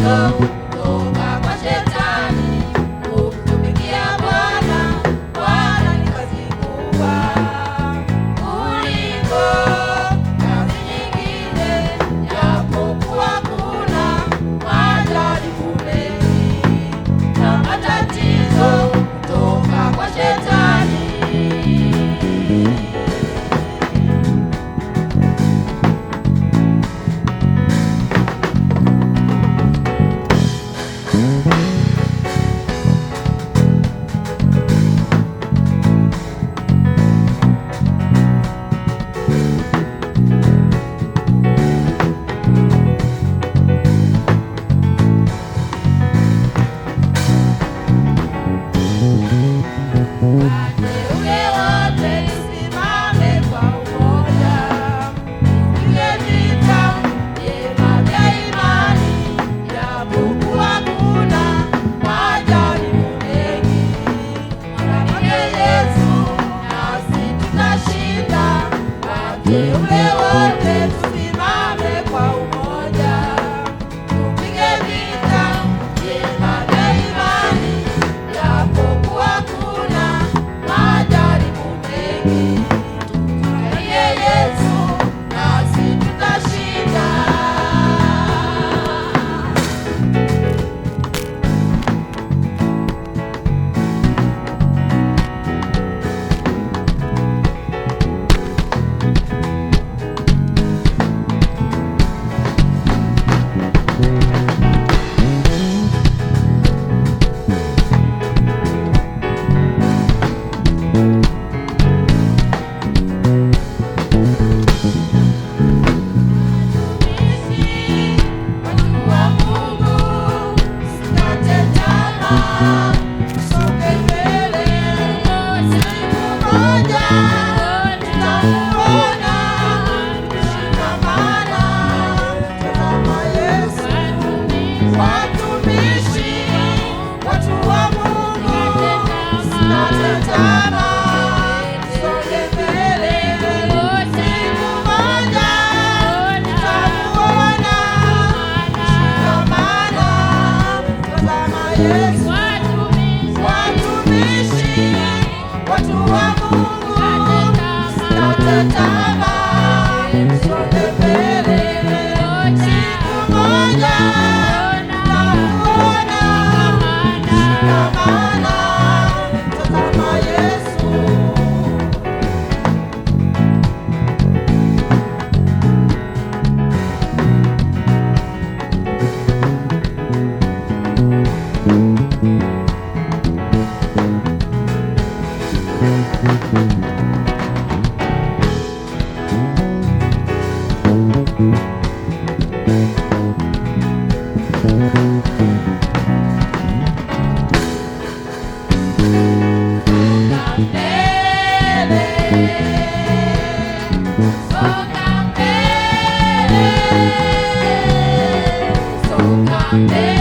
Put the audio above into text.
kutoka kwa Shetani. Kumtumikia Bwana, Bwana ni kazi kubwa kuliko kazi nyingine, japokuwa kuna majaribu mengi na matatizo kutoka kwa Shetani. Wateule wote tusimame kwa umoja, tupige vita vyema vya imani, japokuwa kuna majaribu mengi. Mwamini Yesu nasi tutashinda. Wateule wote tusimame kwa umoja, tupige vita vyema vya imani, japokuwa kuna majaribu mengi. Tumtumaini Yesu nasi tutashinda. Watu wa Mungu, msikate tamaa, msonge mbele. Siku moja tutamuona. Shikamana, tazama Yesu. Watumishi, watu wa Mungu, msikate tamaa, msonge mbele. Siku moja tutamuona. Shikamana, tazama Yesu. Watumishi, watu wa Mungu, msikate tamaa, msonge mbele. Siku moja tutamuona. Shikamana, tazama Yesu. Songa mbele, songa mbele.